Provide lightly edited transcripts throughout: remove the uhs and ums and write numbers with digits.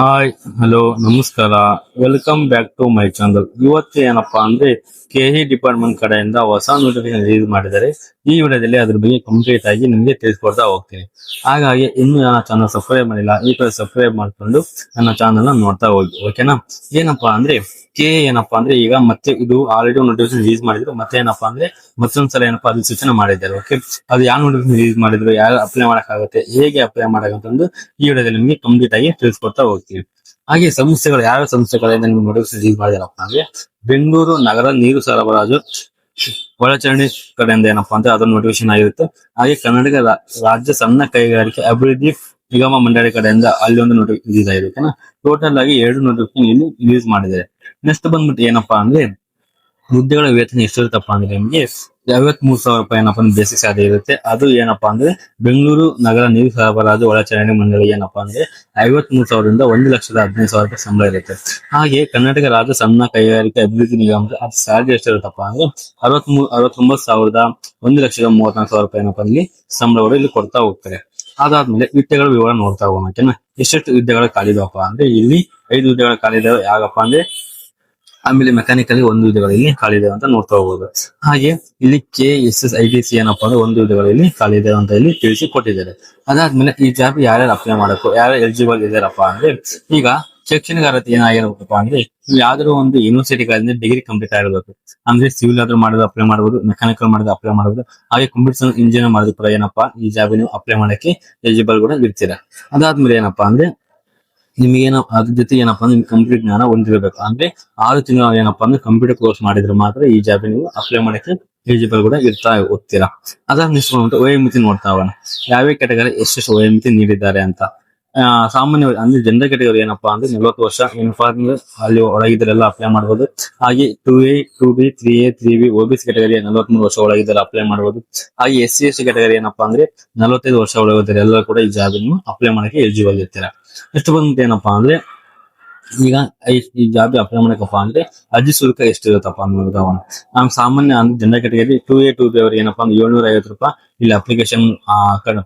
Hi, hello, ನಮಸ್ಕಾರ. Welcome back to my channel. ಇವತ್ತು ಏನಪ್ಪಾ ಅಂದ್ರೆ ಕೆಇ ಡಿಪಾರ್ಟ್ಮೆಂಟ್ ಕಡೆಯಿಂದ ಹೊಸ ನೋಟಿಫಿಕೇಶನ್ ರಿಲೀಸ್ ಮಾಡಿದ್ದಾರೆ. ಈ ವಿಡಿಯೋದಲ್ಲಿ ಅದ್ರ ಬಗ್ಗೆ ಕಂಪ್ಲೀಟ್ ಆಗಿ ನಿಮಗೆ ತಿಳಿಸ್ಕೊಡ್ತಾ ಹೋಗ್ತೀನಿ. ಹಾಗಾಗಿ ಇನ್ನು ನನ್ನ ಚಾನಲ್ ಸಬ್ಸ್ಕ್ರೈಬ್ ಮಾಡಿಲ್ಲ, ಈ ಕಡೆ ಸಬ್ಸ್ಕ್ರೈಬ್ ಮಾಡ್ಕೊಂಡು ನನ್ನ ಚಾನಲ್ ನೋಡ್ತಾ ಹೋಗಿ. ಓಕೆನಾ? ಏನಪ್ಪಾ ಅಂದ್ರೆ ಏನಪ್ಪಾ ಅಂದ್ರೆ ಈಗ ಮತ್ತೆ ಇದು ಆಲ್ರೆಡಿ ನೋಟಿಫಿಕೇಶನ್ ರಿಲೀಸ್ ಮಾಡಿದ್ರು. ಮತ್ತೆ ಏನಪ್ಪಾ ಅಂದ್ರೆ ಮತ್ತೊಂದ್ಸಲ ಏನಪ್ಪಾ ಅದು ಸೂಚನೆ ಮಾಡಿದ್ದಾರೆ. ಓಕೆ, ಅದು ಯಾವ ನೋಟಿಫಿಕೇಶನ್ ರಿಲೀಸ್ ಮಾಡಿದ್ರು, ಯಾರು ಅಪ್ಲೈ ಮಾಡಕ್ಕಾಗುತ್ತೆ, ಹೇಗೆ ಅಪ್ಲೈ ಮಾಡಕ್ಕಂತಂದು ಈ ವಿಡಿಯೋದಲ್ಲಿ ನಿಮಗೆ ಕಂಪ್ಲೀಟ್ ಆಗಿ ತಿಳಿಸ್ಕೊಡ್ತಾ ಹೋಗ್ತೀವಿ. ಹಾಗೆ ಸಂಸ್ಥೆಗಳು ಯಾವ ಸಂಸ್ಥೆಗಳಿಂದ ನಿಮ್ಗೆ ನೋಟಿಫಿಕೇಶನ್ ರಿಲೀಸ್ ಮಾಡಿದಾರಪ್ಪ ಅಂದ್ರೆ ಬೆಂಗಳೂರು ನಗರ ನೀರು ಸರಬರಾಜು ಒಳಚರಂಡಿ ಕಡೆಯಿಂದ ಏನಪ್ಪಾ ಅಂದ್ರೆ ಅದೊಂದು ನೋಟಿಫಿಕೇಶನ್ ಆಗಿರುತ್ತೆ. ಹಾಗೆ ಕರ್ನಾಟಕ ರಾಜ್ಯ ಸಣ್ಣ ಕೈಗಾರಿಕೆ ಅಭಿವೃದ್ಧಿ ನಿಗಮ ಮಂಡಳಿ ಕಡೆಯಿಂದ ಅಲ್ಲಿ ಒಂದು ನೋಟಿಫಿಕೇಶನ್ ರಿಲೀಸ್ ಆಗಿರುತ್ತೆ. ಟೋಟಲ್ ಆಗಿ 2 ನೋಟಿಫಿಕೇಶನ್ ಇಲ್ಲಿ ರಿಲೀಸ್ ಮಾಡಿದ್ದಾರೆ. ನೆಕ್ಸ್ಟ್ ಬಂದ್ಬಿಟ್ಟು ಏನಪ್ಪಾ ಅಂದ್ರೆ ಹುದ್ದೆಗಳ ವೇತನ ಎಷ್ಟಿರುತ್ತಪ್ಪ ಅಂದ್ರೆ ನಿಮ್ಗೆ 53,000 ರೂಪಾಯಿ ಏನಪ್ಪಾ ಅಂದ್ರೆ ಬೇಸಿಕ್ ಸ್ಯಾಲರಿ ಇರುತ್ತೆ. ಅದು ಏನಪ್ಪಾ ಅಂದ್ರೆ ಬೆಂಗಳೂರು ನಗರ ನೀರು ಸರಬರಾಜು ಒಳಚರಂಡಿ ಮಂಡಳಿ ಏನಪ್ಪಾ ಅಂದ್ರೆ 53,000ರಿಂದ 1,15,000 ರೂಪಾಯಿ ಸಂಬಳ ಇರುತ್ತೆ. ಹಾಗೆ ಕರ್ನಾಟಕ ರಾಜ್ಯ ಸಣ್ಣ ಕೈಗಾರಿಕೆ ಅಭಿವೃದ್ಧಿ ನಿಗಮ ಅದು ಸ್ಯಾಲರಿ ಎಷ್ಟಿರುತ್ತಪ್ಪ ಅಂದ್ರೆ 69,000 1,34,000 ರೂಪಾಯಿ ಏನಪ್ಪಾ ಇಲ್ಲಿ ಸಂಬಳಗಳು ಇಲ್ಲಿ ಕೊಡ್ತಾ ಹೋಗ್ತಾರೆ. ಅದಾದ್ಮೇಲೆ ಹುದ್ದೆಗಳ ವಿವರ ನೋಡ್ತಾ ಹೋಗೋಣ. ಓಕೆನಾ? ಎಷ್ಟೆಷ್ಟು ಹುದ್ದೆಗಳ ಖಾಲಿದಾವಪ್ಪ ಅಂದ್ರೆ ಇಲ್ಲಿ 5 ಹುದ್ದೆಗಳ ಖಾಲಿದಾವೆ. ಯಾಗಪ್ಪ ಅಂದ್ರೆ ಆಮೇಲೆ ಮೆಕ್ಯಾನಿಕಲ್ 1 ಹುದ್ದೆಗಳಲ್ಲಿ ಖಾಲಿ ಇದೆ ಅಂತ ನೋಡ್ತಾ ಹೋಗಬಹುದು. ಹಾಗೆ ಇಲ್ಲಿ KSSITC ಏನಪ್ಪಾ ಅಂದ್ರೆ 1 ಹುದ್ದೆಗಳಲ್ಲಿ ಖಾಲಿ ಇದೆ ಅಂತ ಇಲ್ಲಿ ತಿಳಿಸಿ ಕೊಟ್ಟಿದ್ದಾರೆ. ಅದಾದ್ಮೇಲೆ ಈ ಜಾಬ್ ಯಾರ್ಯಾರು ಅಪ್ಲೈ ಮಾಡಬೇಕು, ಯಾರು ಎಲಿಜಿಬಲ್ ಇದಾರಪ್ಪ ಅಂದ್ರೆ ಈಗ ಶೈಕ್ಷಣಿಕ ಅರ್ಹತೆ ಏನಾಗಿರ್ಬೇಕಪ್ಪ ಅಂದ್ರೆ ನೀವು ಯಾವ್ದಾದ್ರು ಒಂದು ಯೂನಿವರ್ಸಿಟಿಗಳಿಂದ ಡಿಗ್ರಿ ಕಂಪ್ಲೀಟ್ ಆಗಿರ್ಬೇಕು. ಅಂದ್ರೆ ಸಿವಿಲ್ ಆದ್ರೂ ಮಾಡಿದ್ರೆ ಅಪ್ಲೈ ಮಾಡಬಹುದು, ಮೆಕ್ಯಾನಿಕಲ್ ಮಾಡಿದ್ರೆ ಅಪ್ಲೈ ಮಾಡಬಹುದು. ಹಾಗೆ ಕಂಪ್ಯೂಟರ್ ಇಂಜಿನಿಯರ್ ಮಾಡಿದ್ರು ಕೂಡ ಏನಪ್ಪಾ ಈ ಜಾಬ್ ನೀವು ಅಪ್ಲೈ ಮಾಡಕ್ಕೆ ಎಲಿಜಿಬಲ್ ಕೂಡ ಇರ್ತೀರಾ. ಅದಾದ್ಮೇಲೆ ಏನಪ್ಪಾ ಅಂದ್ರೆ ನಿಮ್ಗೇನ ಅದ್ರ ಜೊತೆ ಏನಪ್ಪಾ ಅಂದ್ರೆ ಕಂಪ್ಲೀಟ್ ಜ್ಞಾನ ಹೊಂದಿರಬೇಕು. ಅಂದ್ರೆ 6 ತಿಂಗಳು ಏನಪ್ಪಾ ಅಂದ್ರೆ ಕಂಪ್ಯೂಟರ್ ಕೋರ್ಸ್ ಮಾಡಿದ್ರೆ ಮಾತ್ರ ಈ ಜಾಬ್ ನೀವು ಅಪ್ಲೈ ಮಾಡಕ್ಕೆ ಎಲಿಜಿಬಲ್ ಕೂಡ ಇರ್ತಾ ಹೋಗ್ತೀರಾ. ಅದಾದ ನಿಶ್ಚಿತ ವಯೋಮಿತಿ ನೋಡ್ತಾ ಹೋಗೋಣ. ಯಾವ್ಯಾವ ಕ್ಯಾಟಗರಿ ಎಷ್ಟೆಷ್ಟು ವಯೋಮಿತಿ ನೀಡಿದ್ದಾರೆ ಅಂತ. ಸಾಮಾನ್ಯ ಅಂದ್ರೆ ಜನರಲ್ ಕ್ಯಾಟಗರಿ ಏನಪ್ಪಾ ಅಂದ್ರೆ 40 ವರ್ಷ ಏನಪ್ಪಾ ಅಂದ್ರೆ ಅಲ್ಲಿ ಒಳಗಿದ್ದರೆಲ್ಲ ಅಪ್ಲೈ ಮಾಡಬಹುದು. ಹಾಗೆ 2A 2B 3A 3B OBC category 43 ವರ್ಷ ಒಳಗಿದ್ದರೆ ಅಪ್ಲೈ ಮಾಡಬಹುದು. ಹಾಗೆ SC ST ಕ್ಯಾಟಗರಿ ಏನಪ್ಪಾ ಅಂದ್ರೆ 45 ವರ್ಷ ಒಳಗಿದ್ದರೆ ಎಲ್ಲ ಕೂಡ ಈ ಜಾಬ್ ಅಪ್ಲೈ ಮಾಡಕ್ಕೆ ಎಲಿಜಿಬಲ್ ಇರ್ತೀರಾ. ನೆಕ್ಸ್ಟ್ ಬಂದ್ಬಿಟ್ಟು ಏನಪ್ಪಾ ಅಂದ್ರೆ ಈಗ ಈ ಜಾಬ್ ಅಪ್ಲೈ ಮಾಡಕಪ್ಪ ಅಂದ್ರೆ ಅರ್ಜಿ ಶುಲ್ಕ ಎಷ್ಟಿರುತ್ತಪ್ಪ ಅನ್ನೋದು ನಮ್ ಸಾಮಾನ್ಯ ಅಂದ್ರೆ ಜನರಲ್ ಕ್ಯಾಟಗರಿ 2A 2B ಅವ್ರಿಗೆ ಏನಪ್ಪಾ ಅಂದ್ರೆ 750 ರೂಪಾಯಿ ಇಲ್ಲಿ ಅಪ್ಲಿಕೇಶನ್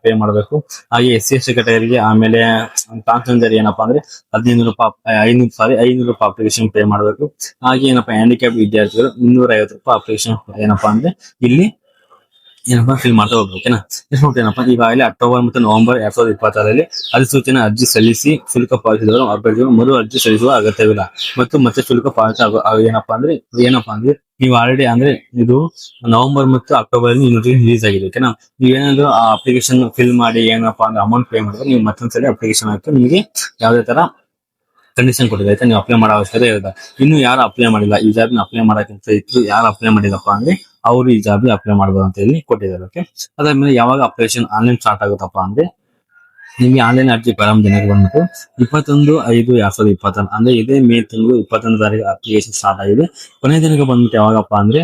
ಪೇ ಮಾಡಬೇಕು. ಹಾಗೆ SC ST ಕ್ಯಾಟಗರಿಗೆ ಆಮೇಲೆ ಟ್ರಾನ್ಸ್ಜೆಂಡರ್ ಏನಪ್ಪಾ ಅಂದ್ರೆ 500 ರೂಪಾಯಿ ಅಪ್ಲಿಕೇಶನ್ ಪೇ ಮಾಡಬೇಕು. ಹಾಗೆ ಏನಪ್ಪಾ ಹ್ಯಾಂಡಿಕ್ಯಾಪ್ ವಿದ್ಯಾರ್ಥಿಗಳು 250 ರೂಪಾಯಿ ಅಪ್ಲಿಕೇಶನ್ ಏನಪ್ಪಾ ಅಂದ್ರೆ ಇಲ್ಲಿ ಏನಪ್ಪಾ ಫಿಲ್ ಮಾಡ್ತಾ ಹೋಗ್ಬೇಕು. ಓಕೆನಾ? ನೆಕ್ಸ್ಟ್ ಏನಪ್ಪಾ ಈಗಾಗಲೇ ಅಕ್ಟೋಬರ್ ಮತ್ತು ನವೆಂಬರ್ 2026ರಲ್ಲಿ ಅಧಿಸೂಚನೆ ಅರ್ಜಿ ಸಲ್ಲಿಸಿ ಶುಲ್ಕ ಪಾವತಿಸಿದವರು ಅಭ್ಯರ್ಥಿಗಳು ಮರು ಅರ್ಜಿ ಸಲ್ಲಿಸುವ ಅಗತ್ಯವಿಲ್ಲ ಮತ್ತು ಮತ್ತೆ ಶುಲ್ಕ ಪಾವತಿ ಏನಪ್ಪಾ ಅಂದ್ರೆ ನೀವು ಆಲ್ರೆಡಿ ಅಂದ್ರೆ ಇದು ನವೆಂಬರ್ ಮತ್ತು ಅಕ್ಟೋಬರ್ ಅಲ್ಲಿ ರಿಲೀಸ್ ಆಗಿದೆ. ಓಕೆನಾ? ನೀವೇನಾದ್ರೂ ಆ ಅಪ್ಲಿಕೇಶನ್ ಫಿಲ್ ಮಾಡಿ ಏನಪ್ಪಾ ಅಂದ್ರೆ ಅಮೌಂಟ್ ಪೇ ಮಾಡಿದ್ರೆ ನೀವು ಮತ್ತೊಂದ್ಸರಿ ಅಪ್ಲಿಕೇಶನ್ ಹಾಕಿ ನಿಮಗೆ ಯಾವುದೇ ತರ ಕಂಡೀಷನ್ ಕೊಟ್ಟಿದೆ ಆಯ್ತಾ, ನೀವು ಅಪ್ಲೈ ಮಾಡೋ ಅವಶ್ಯಕತೆ ಇರುತ್ತೆ. ಇನ್ನು ಯಾರು ಅಪ್ಲೈ ಮಾಡಿಲ್ಲ, ಈ ಜಾಬ್ ಅಪ್ಲೈ ಮಾಡಕ್ಕಿಂತ ಇತ್ತು ಯಾರು ಅಪ್ಲೈ ಮಾಡಿದಪ್ಪ ಅಂದ್ರೆ ಅವರು ಈ ಜಾಬ್ ಅಪ್ಲೈ ಮಾಡಬಹುದು ಅಂತ ಹೇಳಿ ಕೊಟ್ಟಿದ್ದಾರೆ. ಓಕೆ, ಅದಾದ್ಮೇಲೆ ಯಾವಾಗ ಅಪ್ಲಿಕೇಶನ್ ಆನ್ಲೈನ್ ಸ್ಟಾರ್ಟ್ ಆಗುತ್ತಪ್ಪ ಅಂದ್ರೆ ನಿಮ್ಗೆ ಆನ್ಲೈನ್ ಅರ್ಜಿ ಪ್ರಾರಂಭ ದಿನಾಂಕ ಬಂದ್ಬಿಟ್ಟು 21/5/2026 ಅಂದ್ರೆ ಇದೇ ಮೇ ತಿಂಗಳು 21 ತಾರೀಕು ಅಪ್ಲಿಕೇಶನ್ ಸ್ಟಾರ್ಟ್ ಆಗಿದೆ. ಕೊನೆಯ ದಿನಾಂಕ ಬಂದ್ಬಿಟ್ಟು ಯಾವಾಗಪ್ಪ ಅಂದ್ರೆ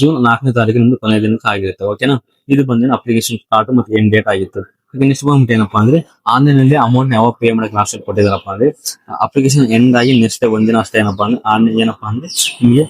ಜೂನ್ 4ನೇ ತಾರೀಕು ನಿಮ್ದು ಕೊನೆಯ ದಿನಾಂಕ ಆಗಿರುತ್ತೆ. ಓಕೆನಾ? ಇದು ಬಂದಿನ ಅಪ್ಲಿಕೇಶನ್ ಸ್ಟಾರ್ಟ್ ಮತ್ತೆ ಏನ್ ಡೇಟ್ ಆಗಿತ್ತು. ನೆಕ್ಸ್ಟ್ ಬಂದ್ಬಿಟ್ಟು ಏನಪ್ಪಾ ಅಂದ್ರೆ ಆನ್ಲೈನ್ ಅಲ್ಲಿ ಅಮೌಂಟ್ ಯಾವಾಗ ಪೇ ಮಾಡಕ್ ಲಾಸ್ಟ್ ಡೇಟ್ ಕೊಟ್ಟಿದಾರಪ್ಪ ಅಂದ್ರೆ ಅಪ್ಲಿಕೇಶನ್ ಎಂಡ್ ಆಗಿ ನೆಕ್ಸ್ಟ್ ಒಂದಿನ ಅಷ್ಟೇ ಏನಪ್ಪಾ ಅಂದ್ರೆ ಏನಪ್ಪಾ ಅಂದ್ರೆ ನಿಮಗೆ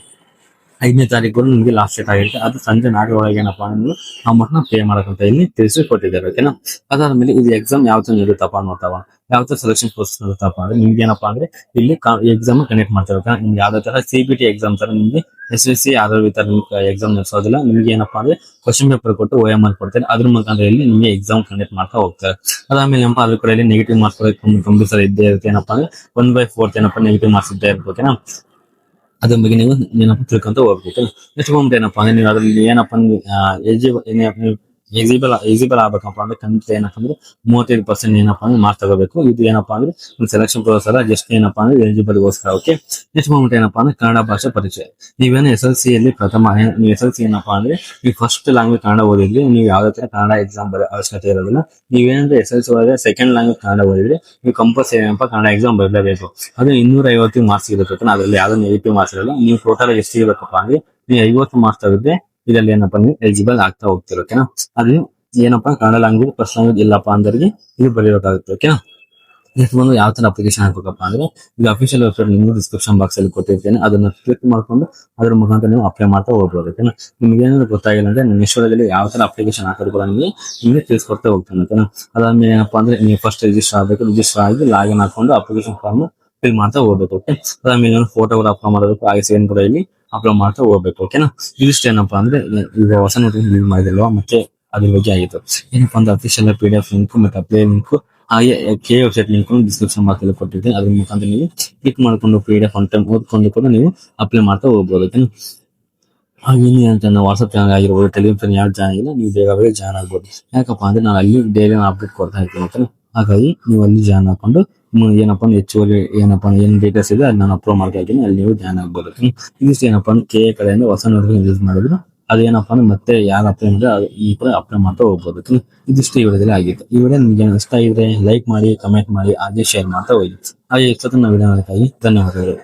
5ನೇ ತಾರೀಕು ನಿಮ್ಗೆ ಲಾಸ್ಟ್ ಡೇಟ್ ಆಗಿರುತ್ತೆ. ಅದು ಸಂಜೆ 4 ಒಳಗೆ ಏನಪ್ಪಾ ನೀವು ಅಮೌಂಟ್ ನ ಪೇ ಮಾಡಕಂತ ಇಲ್ಲಿ ತಿಳಿಸಿ ಕೊಟ್ಟಿದ್ದಾರೆ. ಓಕೆನಾ? ಅದಾದ್ಮೇಲೆ ಇದು ಎಕ್ಸಾಮ್ ಯಾವ ತರ ಇರುತ್ತಪ್ಪ ನೋಡ್ತಾವ, ಯಾವ ತರ ಸೆಲೆಕ್ಷನ್ ಪ್ರೋಸೆಸ್ ಇರುತ್ತಪ್ಪ ಅಂದ್ರೆ ನಿಮ್ಗೆ ಏನಪ್ಪಾ ಅಂದ್ರೆ ಇಲ್ಲಿ ಎಕ್ಸಾಮ್ ಕಂಡಕ್ಟ್ ಮಾಡ್ತಾರೆ. ನಿಮ್ಗೆ ಯಾವ್ದೇ ತರ CBT ಎಕ್ಸಾಮ್ ತರ ನಿಮ್ಗೆ SSC ಯಾವ್ದಾದ್ರು ಈ ತರ ಎಕ್ಸಾಮ್ ನಡೆಸೋದಿಲ್ಲ. ನಿಮ್ಗೆ ಏನಪ್ಪಾ ಅಂದ್ರೆ ಕ್ವಶನ್ ಪೇಪರ್ ಕೊಟ್ಟು OMR ಕೊಡ್ತಾರೆ. ಅದ್ರ ಮುಖಾಂತರ ಇಲ್ಲಿ ನಿಮ್ಗೆ ಎಕ್ಸಾಮ್ ಕಂಡಕ್ಟ್ ಮಾಡ್ತಾ ಹೋಗ್ತಾರೆ. ಅದಾದ್ಮೇಲೆ ಏನಪ್ಪಾ ಅದ್ರ ಕಡೆಯಲ್ಲಿ ನೆಗೆಟಿವ್ ಮಾರ್ಕ್ಸ್ ಕಂಪಲ್ಸರಿ ಇದ್ದೇ ಇರುತ್ತೆ. ಏನಪ್ಪಾ ಅಂದ್ರೆ 1/4 ಏನಪ್ಪಾ ನೆಗೆಟಿವ್ ಮಾರ್ಕ್ಸ್ ಇದ್ದೇ ಇರುತ್ತೆ. ಓಕೆನಾ? ಅದ್ರ ಬಗ್ಗೆ ನೀವು ಏನಪ್ಪ ತಿಳ್ಕೊಂತ ಹೋಗ್ಬೇಕು. ನೆಕ್ಸ್ಟ್ ಬಂದ್ಬಿಟ್ಟು ಏನಪ್ಪಾ ಅಂದ್ರೆ ನೀವು ಅದ್ರಲ್ಲಿ ಏನಪ್ಪಾ ಎಲಿಜಿಬಲ್ ಆಗ್ಬೇಕಪ್ಪ ಅಂದ್ರೆ ಖಂಡಿತ ಏನಪ್ಪಾ ಅಂದ್ರೆ 35% ಏನಪ್ಪಾ ಅಂದ್ರೆ ಮಾರ್ಕ್ಸ್ ತಗೋಬೇಕು. ಇದು ಏನಪ್ಪಾ ಅಂದ್ರೆ ಒಂದು ಸೆಲೆಕ್ಷನ್ ಪ್ರೋಸೆಸ್ ಅಲ್ಲ, ಜಸ್ಟ್ ಏನಪ್ಪಾ ಅಂದ್ರೆ ಎಲಿಜಿಬಲ್ ಗೋಸ್ಕರ. ಓಕೆ, ನೆಕ್ಸ್ಟ್ ಬಂದ್ಬಿಟ್ಟು ಏನಪ್ಪಾ ಅಂದ್ರೆ ಕನ್ನಡ ಭಾಷೆ ಪರೀಕ್ಷೆ. ನೀವೇನು SLC ಯಲ್ಲಿ ನೀವು SLC ಏನಪ್ಪಾ ಅಂದ್ರೆ ನೀವು ಫಸ್ಟ್ ಲ್ಯಾಂಗ್ವೇಜ್ ಕನ್ನಡ ಓದಿದ್ರಿ, ನೀವು ಯಾವ್ದೇ ತರ ಕನ್ನಡ ಎಕ್ಸಾಮ್ ಬರೋ ಅವಶ್ಯಕತೆ ಇರೋದಿಲ್ಲ. ನೀವೇನಂದ್ರೆ SLC ಒಳಗೆ ಸೆಕೆಂಡ್ ಲ್ಯಾಂಗ್ವೇಜ್ ಕನ್ನಡ ಓದಿದ್ರೆ ನೀವು ಕಂಪಲ್ಸರಿ ಏನಪ್ಪಾ ಕನ್ನಡ ಎಕ್ಸಾಮ್ ಬರಲೇಬೇಕು. ಅದು 250 ಮಾರ್ಕ್ಸ್ ಇರುತ್ತೆ. ಅದ್ರಲ್ಲಿ ಯಾವ್ದು ನೆಗೆಟಿವ್ ಮಾರ್ಕ್ಸ್ ಇರಲ್ಲ. ನೀವು ಟೋಟಲ್ ಎಷ್ಟು ಇರಬೇಕಪ್ಪ ಅಂದ್ರೆ ನೀವು 50 ಮಾರ್ಕ್ಸ್ ತೆಗೆದ್ರೆ ಇದರಲ್ಲಿ ಏನಪ್ಪಾ ನೀವು ಎಲಿಜಿಬಲ್ ಆಗ್ತಾ ಹೋಗ್ತೀರ. ಓಕೆನಾ? ಅದು ಏನಪ್ಪಾ ಕನ್ನಡ ಲ್ಯಾಂಗ್ವೇಜ್ ಫಸ್ಟ್ ಲ್ಯಾಂಗ್ವೇಜ್ ಇಲ್ಲಪ್ಪ ಅಂದರಿಗೆ ಇದು ಬರೀಬೇಕಾಗುತ್ತೆ. ಓಕೆನಾ? ನೆಕ್ಸ್ಟ್ ಬಂದು ಯಾವ ತರ ಅಪ್ಲಿಕೇಶನ್ ಹಾಕ್ಬೇಕಪ್ಪ ಅಂದ್ರೆ ಇದು ಅಫಿಷಿಯಲ್ ವೆಬ್ಸೈಟ್ ನಿಮ್ಗೆ ಡಿಸ್ಕ್ರಿಪ್ಷನ್ ಬಾಕ್ಸ್ ಅಲ್ಲಿ ಕೊಟ್ಟಿರ್ತೇನೆ, ಅದನ್ನ ಕ್ಲಿಕ್ ಮಾಡ್ಕೊಂಡು ಅದ್ರ ಮುಖಾಂತರ ನೀವು ಅಪ್ಲೈ ಮಾಡ್ತಾ ಹೋಗ್ಬೋದು. ಓಕೆನಾ. ನಿಮ್ಗೆ ಏನಾದ್ರು ಗೊತ್ತಾಗಿಲ್ಲ ಅಂದ್ರೆ ನನ್ನ ವಿಷಯದಲ್ಲಿ ಯಾವ ತರ ಅಪ್ಲಿಕೇಶನ್ ಹಾಕೋದು ಕೂಡ ನಿಮಗೆ ತಿಳಿಸ್ಕೊಡ್ತಾ ಹೋಗ್ತೇನೆ. ಓಕೆನಾ. ಅದಾದ್ಮೇಲೆ ಏನಪ್ಪಾ ಅಂದ್ರೆ ನೀವು ಫಸ್ಟ್ ರಿಜಿಸ್ಟರ್ ಆಗಬೇಕು, ರಿಜಿಸ್ಟರ್ ಆಗಿ ಲಾಗಿನ್ ಹಾಕೊಂಡು ಅಪ್ಲಿಕೇಶನ್ ಫಾರ್ಮ್ ಫಿಲ್ ಮಾಡ್ತಾ ಹೋಗ್ಬೇಕು. ಓಕೆ. ಅದಾದ್ಮೇಲೆ ಫೋಟೋ ಕೂಡ ಅಪ್ಲೋಡ್ ಮಾಡಬೇಕು, ಹಾಗೆ ಸೇನ್ ಕೂಡ ಇಲ್ಲಿ ಅಪ್ಲೋಡ್ ಮಾಡ್ತಾ ಹೋಗ್ಬೇಕು. ಓಕೆನಾ. ಇದಿಷ್ಟು ಏನಪ್ಪಾ ಅಂದ್ರೆ ಈಗ ಹೊಸ ನೋಟಿಫಿಕೇಶನ್ ರಿಲೀಸ್ ಮಾಡಿದಿಲ್ವಾ, ಮತ್ತೆ ಅದ್ರ ಬಗ್ಗೆ ಆಗಿತ್ತು. ಏನಪ್ಪಾ ಅಂದ್ರೆ ಅಫಿಷಿಯಲ್ PDF ಲಿಂಕ್ ಮತ್ತೆ ಅಪ್ಲೈ ಲಿಂಕ್ ಹಾಗೆ K website link description box ಅಲ್ಲಿ ಕೊಟ್ಟಿರ್ತೀನಿ. ಅದ್ರ ಮುಖಾಂತರ ನೀವು ಕ್ಲಿಕ್ ಮಾಡ್ಕೊಂಡು PDF ಒನ್ ಟೈಮ್ ಓದ್ಕೊಂಡು ಕೂಡ ನೀವು ಅಪ್ಲೈ ಮಾಡ್ತಾ ಹೋಗ್ಬೋದು. ಹಾಗೆ ನನ್ನ ವಾಟ್ಸ್ಆಪ್ ಚಾನಲ್ ಆಗಿರ್ಬೋದು, ಟೆಲಿಗ್ರಾಮ್ ಚಾನಲ್ ಯಾರು ಜಾಯ್ನ್ ಆಗಿಲ್ಲ ನೀವು ಬೇಗ ಜಾಯ್ನ್ ಆಗ್ಬೋದು. ಯಾಕಪ್ಪ ಅಂದ್ರೆ ನಾನು ಅಲ್ಲಿ ಡೈಲಿ ಅಪ್ಡೇಟ್ ಕೊಡ್ತಾ ಇರ್ತೀನಿ. ಓಕೆನಾ. ಹಾಗಾಗಿ ನೀವು ಅಲ್ಲಿ ಜಾಯ್ನ್ ಹಾಕೊಂಡು ಏನಪ್ಪಾ ಹೆಚ್ಚುವರಿ ಏನಪ್ಪಾ ಏನ್ ಡೀಟೇಲ್ಸ್ ಇದೆ ಅಲ್ಲಿ ನಾನು ಅಪ್ಲೋಡ್ ಮಾಡ್ತಾ ಇದ್ದೀನಿ, ಅಲ್ಲಿ ನೀವು ಜಾಯ್ನ್ ಆಗ್ಬೋದು. ಇದಿಷ್ಟು ಏನಪ್ಪಾ ಅಂದ್ರೆ KA ಕಡೆಯಿಂದ ಹೊಸ ನೋಟಿಫಿಕೇಶನ್ ಯೂಸ್ ಮಾಡಿದ್ರು ಅದೇನಪ್ಪಾ ಅಂದ್ರೆ ಮತ್ತೆ ಯಾರು ಅಪ್ಲೈ ಮಾಡಿದ್ರೆ ಈ ಕೂಡ ಅಪ್ಲೈ ಮಾಡ್ತಾ ಹೋಗ್ಬೋದು. ಇದಿಷ್ಟು ಈ ವಿಡಿಯೋದಲ್ಲಿ ಆಗಿತ್ತು. ಈ ವಿಡಿಯೋ ನಿಮ್ಗೆ ಇಷ್ಟ ಆಗಿದ್ರೆ ಲೈಕ್ ಮಾಡಿ, ಕಮೆಂಟ್ ಮಾಡಿ, ಹಾಗೆ ಶೇರ್ ಮಾಡ್ತಾ ಹೋಗಿ. ಹಾಗೆ ಇಷ್ಟೊತ್ತು ನಾವು ವಿಡಿಯೋ ಧನ್ಯವಾದಗಳು.